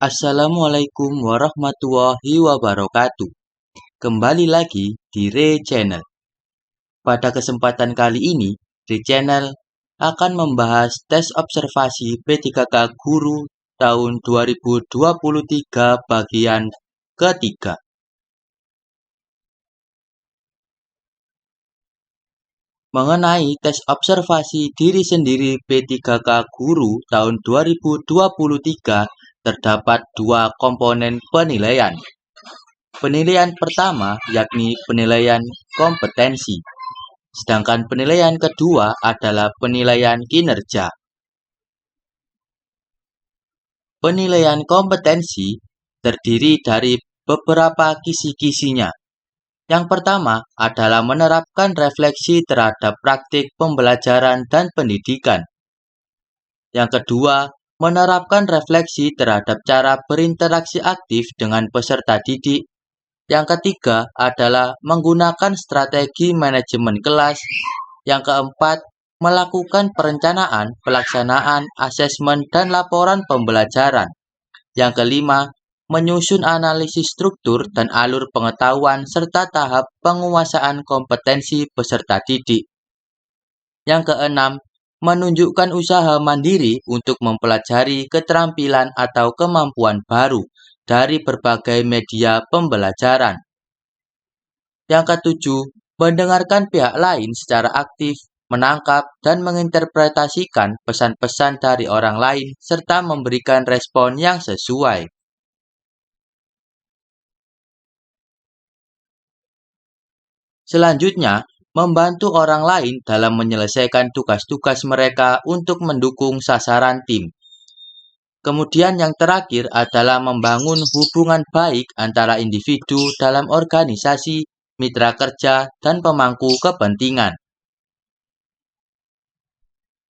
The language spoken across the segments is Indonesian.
Assalamualaikum warahmatullahi wabarakatuh. Kembali lagi di Re Channel. Pada kesempatan kali ini, Re Channel akan membahas tes observasi P3K Guru tahun 2023 bagian ketiga. Mengenai tes observasi diri sendiri P3K Guru tahun 2023, terdapat dua komponen penilaian. Penilaian pertama yakni penilaian kompetensi, sedangkan penilaian kedua adalah penilaian kinerja. Penilaian kompetensi terdiri dari beberapa kisi-kisinya. Yang pertama adalah menerapkan refleksi terhadap praktik pembelajaran dan pendidikan. Yang kedua, menerapkan refleksi terhadap cara berinteraksi aktif dengan peserta didik. Yang ketiga adalah menggunakan strategi manajemen kelas. Yang keempat, melakukan perencanaan, pelaksanaan, asesmen, dan laporan pembelajaran. Yang kelima, menyusun analisis struktur dan alur pengetahuan serta tahap penguasaan kompetensi peserta didik. Yang keenam, menunjukkan usaha mandiri untuk mempelajari keterampilan atau kemampuan baru dari berbagai media pembelajaran. Yang ketujuh, mendengarkan pihak lain secara aktif, menangkap dan menginterpretasikan pesan-pesan dari orang lain, serta memberikan respon yang sesuai. Selanjutnya, membantu orang lain dalam menyelesaikan tugas-tugas mereka untuk mendukung sasaran tim. Kemudian yang terakhir adalah membangun hubungan baik antara individu dalam organisasi, mitra kerja, dan pemangku kepentingan.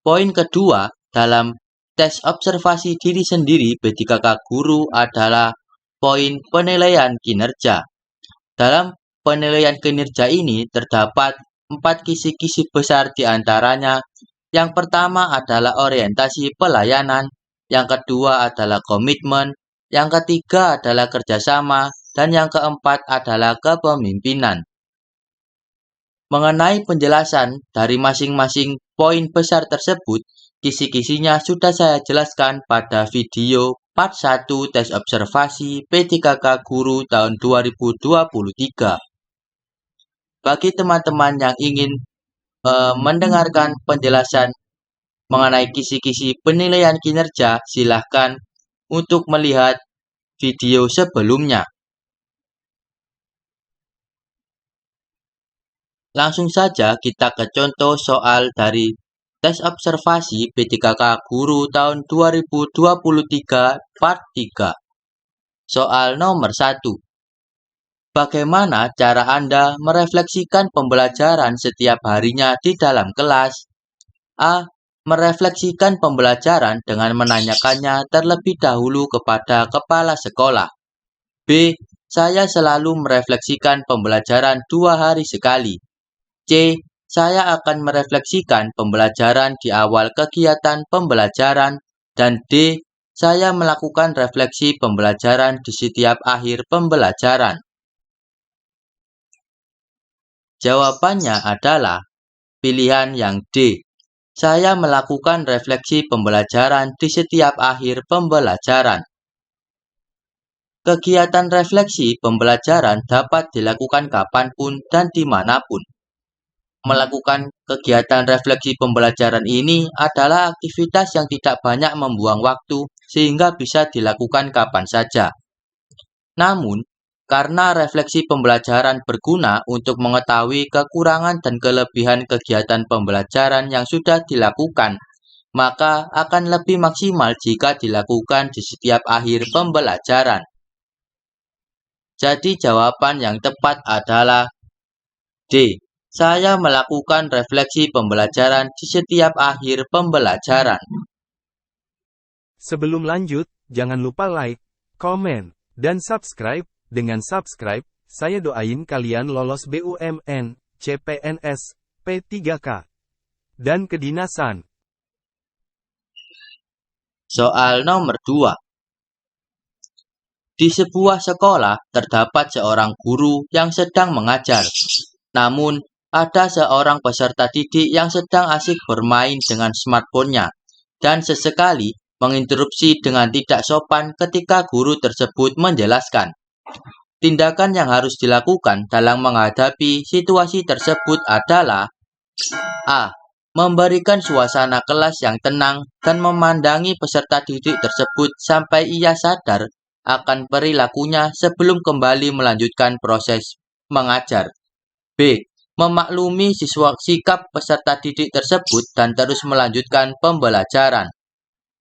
Poin kedua dalam tes observasi diri sendiri P3K Guru adalah poin penilaian kinerja. Dalam penilaian kinerja ini terdapat 4 kisi-kisi besar diantaranya. Yang pertama adalah orientasi pelayanan, yang kedua adalah komitmen, yang ketiga adalah kerjasama, dan yang keempat adalah kepemimpinan. Mengenai penjelasan dari masing-masing poin besar tersebut, kisi-kisinya sudah saya jelaskan pada video part 1 tes observasi P3K Guru tahun 2023. Bagi teman-teman yang ingin mendengarkan penjelasan mengenai kisi-kisi penilaian kinerja, silahkan untuk melihat video sebelumnya. Langsung saja kita ke contoh soal dari tes observasi P3K Guru tahun 2023 part 3. Soal nomor 1. Bagaimana cara Anda merefleksikan pembelajaran setiap harinya di dalam kelas? A. Merefleksikan pembelajaran dengan menanyakannya terlebih dahulu kepada kepala sekolah. B. Saya selalu merefleksikan pembelajaran 2 hari sekali. C. Saya akan merefleksikan pembelajaran di awal kegiatan pembelajaran. Dan D. Saya melakukan refleksi pembelajaran di setiap akhir pembelajaran. Jawabannya adalah pilihan yang D. Saya melakukan refleksi pembelajaran di setiap akhir pembelajaran. Kegiatan refleksi pembelajaran dapat dilakukan kapanpun dan dimanapun. Melakukan kegiatan refleksi pembelajaran ini adalah aktivitas yang tidak banyak membuang waktu sehingga bisa dilakukan kapan saja. Namun, karena refleksi pembelajaran berguna untuk mengetahui kekurangan dan kelebihan kegiatan pembelajaran yang sudah dilakukan, maka akan lebih maksimal jika dilakukan di setiap akhir pembelajaran. Jadi jawaban yang tepat adalah D. Saya melakukan refleksi pembelajaran di setiap akhir pembelajaran. Sebelum lanjut, jangan lupa like, komen, dan subscribe. Dengan subscribe, saya doain kalian lolos BUMN, CPNS, P3K, dan kedinasan. Soal nomor 2. Di sebuah sekolah terdapat seorang guru yang sedang mengajar. Namun, ada seorang peserta didik yang sedang asik bermain dengan smartphone-nya dan sesekali menginterupsi dengan tidak sopan ketika guru tersebut menjelaskan. Tindakan yang harus dilakukan dalam menghadapi situasi tersebut adalah A. Memberikan suasana kelas yang tenang dan memandangi peserta didik tersebut sampai ia sadar akan perilakunya sebelum kembali melanjutkan proses mengajar. B. Memaklumi sikap peserta didik tersebut dan terus melanjutkan pembelajaran.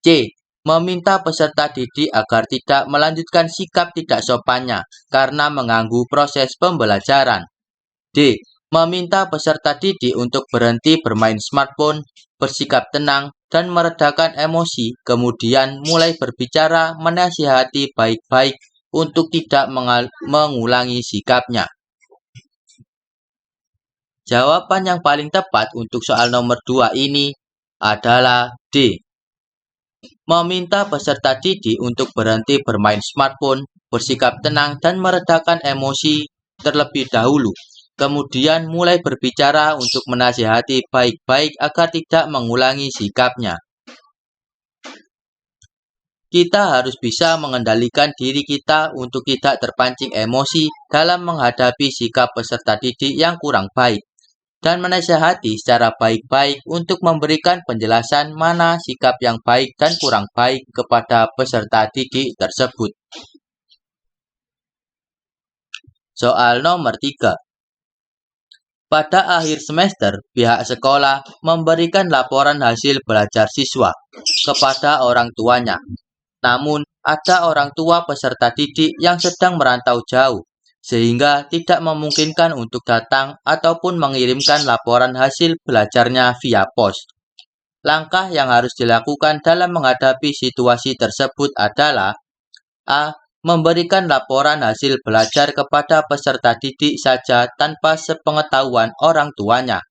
C. Meminta peserta didik agar tidak melanjutkan sikap tidak sopannya karena mengganggu proses pembelajaran. D. Meminta peserta didik untuk berhenti bermain smartphone, bersikap tenang, dan meredakan emosi, kemudian mulai berbicara menasihati baik-baik untuk tidak mengulangi sikapnya. Jawaban yang paling tepat untuk soal nomor 2 ini adalah D. Meminta peserta didik untuk berhenti bermain smartphone, bersikap tenang, dan meredakan emosi terlebih dahulu. Kemudian mulai berbicara untuk menasihati baik-baik agar tidak mengulangi sikapnya. Kita harus bisa mengendalikan diri kita untuk tidak terpancing emosi dalam menghadapi sikap peserta didik yang kurang baik, dan menasihati secara baik-baik untuk memberikan penjelasan mana sikap yang baik dan kurang baik kepada peserta didik tersebut. Soal nomor 3. Pada akhir semester, pihak sekolah memberikan laporan hasil belajar siswa kepada orang tuanya. Namun, ada orang tua peserta didik yang sedang merantau jauh, sehingga tidak memungkinkan untuk datang ataupun mengirimkan laporan hasil belajarnya via pos. Langkah yang harus dilakukan dalam menghadapi situasi tersebut adalah A. Memberikan laporan hasil belajar kepada peserta didik saja tanpa sepengetahuan orang tuanya.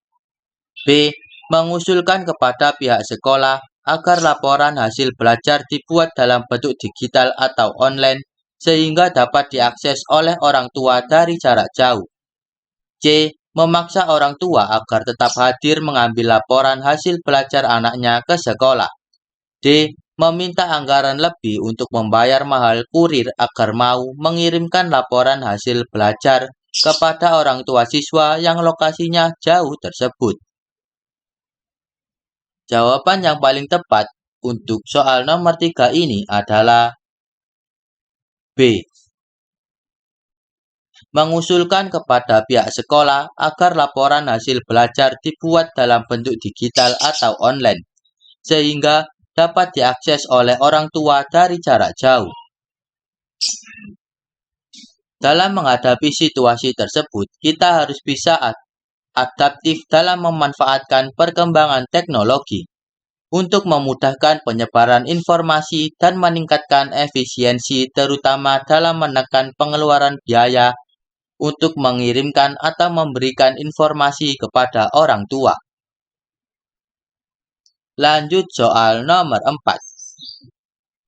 B. Mengusulkan kepada pihak sekolah agar laporan hasil belajar dibuat dalam bentuk digital atau online sehingga dapat diakses oleh orang tua dari jarak jauh. C. Memaksa orang tua agar tetap hadir mengambil laporan hasil belajar anaknya ke sekolah. D. Meminta anggaran lebih untuk membayar mahal kurir agar mau mengirimkan laporan hasil belajar kepada orang tua siswa yang lokasinya jauh tersebut. Jawaban yang paling tepat untuk soal nomor 3 ini adalah B. Mengusulkan kepada pihak sekolah agar laporan hasil belajar dibuat dalam bentuk digital atau online, sehingga dapat diakses oleh orang tua dari jarak jauh. Dalam menghadapi situasi tersebut, kita harus bisa adaptif dalam memanfaatkan perkembangan teknologi untuk memudahkan penyebaran informasi dan meningkatkan efisiensi, terutama dalam menekan pengeluaran biaya untuk mengirimkan atau memberikan informasi kepada orang tua. Lanjut soal nomor 4.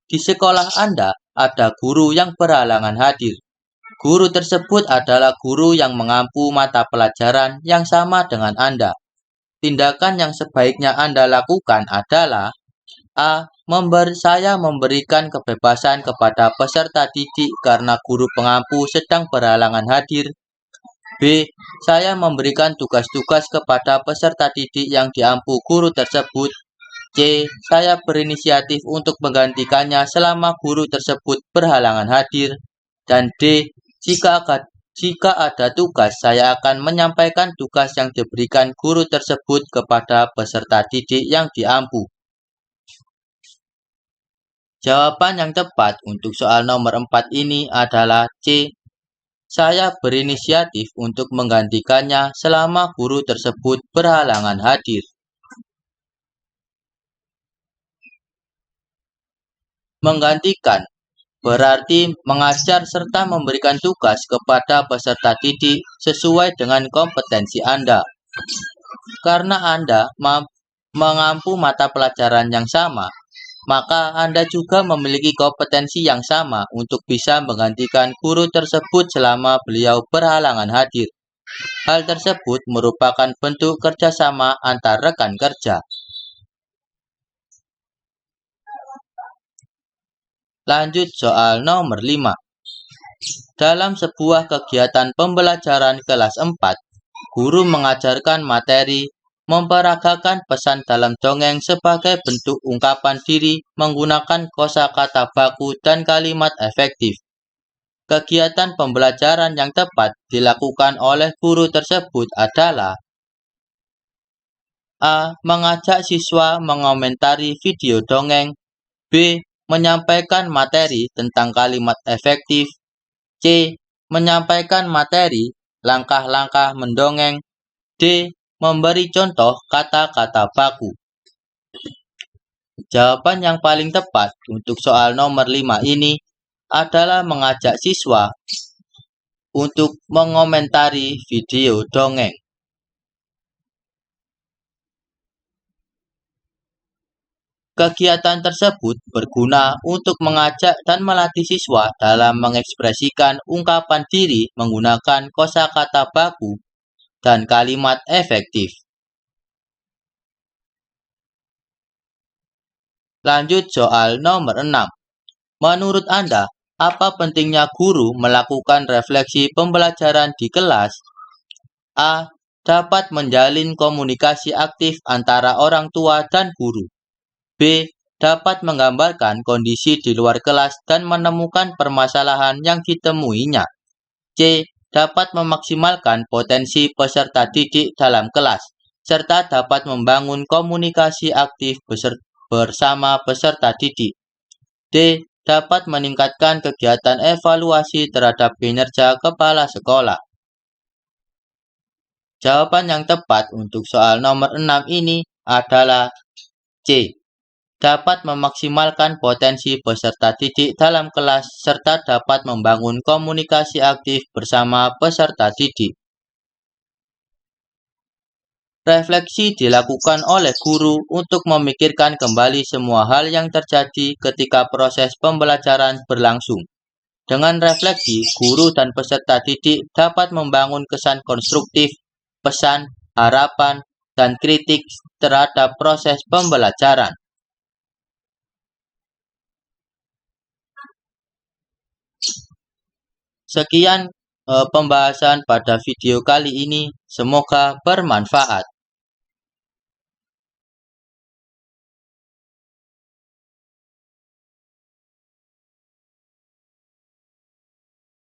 Di sekolah Anda ada guru yang berhalangan hadir. Guru tersebut adalah guru yang mengampu mata pelajaran yang sama dengan Anda. Tindakan yang sebaiknya Anda lakukan adalah A. Saya memberikan kebebasan kepada peserta didik karena guru pengampu sedang berhalangan hadir. B. Saya memberikan tugas-tugas kepada peserta didik yang diampu guru tersebut. C. Saya berinisiatif untuk menggantikannya selama guru tersebut berhalangan hadir. Dan D. Jika ada tugas, saya akan menyampaikan tugas yang diberikan guru tersebut kepada peserta didik yang diampu. Jawaban yang tepat untuk soal nomor 4 ini adalah C. Saya berinisiatif untuk menggantikannya selama guru tersebut berhalangan hadir. Menggantikan berarti mengajar serta memberikan tugas kepada peserta didik sesuai dengan kompetensi Anda. Karena Anda mengampu mata pelajaran yang sama, maka Anda juga memiliki kompetensi yang sama untuk bisa menggantikan guru tersebut selama beliau berhalangan hadir. Hal tersebut merupakan bentuk kerjasama antar rekan kerja. Lanjut soal nomor 5. Dalam sebuah kegiatan pembelajaran kelas 4, guru mengajarkan materi memperagakan pesan dalam dongeng sebagai bentuk ungkapan diri menggunakan kosakata baku dan kalimat efektif. Kegiatan pembelajaran yang tepat dilakukan oleh guru tersebut adalah A. Mengajak siswa mengomentari video dongeng. B. Menyampaikan materi tentang kalimat efektif. C. Menyampaikan materi langkah-langkah mendongeng. D. Memberi contoh kata-kata baku. Jawaban yang paling tepat untuk soal nomor 5 ini adalah mengajak siswa untuk mengomentari video dongeng. Kegiatan tersebut berguna untuk mengajak dan melatih siswa dalam mengekspresikan ungkapan diri menggunakan kosakata baku dan kalimat efektif. Lanjut soal nomor 6. Menurut Anda, apa pentingnya guru melakukan refleksi pembelajaran di kelas? A. Dapat menjalin komunikasi aktif antara orang tua dan guru. B. Dapat menggambarkan kondisi di luar kelas dan menemukan permasalahan yang ditemuinya. C. Dapat memaksimalkan potensi peserta didik dalam kelas, serta dapat membangun komunikasi aktif bersama peserta didik. D. Dapat meningkatkan kegiatan evaluasi terhadap kinerja kepala sekolah. Jawaban yang tepat untuk soal nomor 6 ini adalah C. Dapat memaksimalkan potensi peserta didik dalam kelas serta dapat membangun komunikasi aktif bersama peserta didik. Refleksi dilakukan oleh guru untuk memikirkan kembali semua hal yang terjadi ketika proses pembelajaran berlangsung. Dengan refleksi, guru dan peserta didik dapat membangun kesan konstruktif, pesan, harapan, dan kritik terhadap proses pembelajaran. Sekian pembahasan pada video kali ini. Semoga bermanfaat.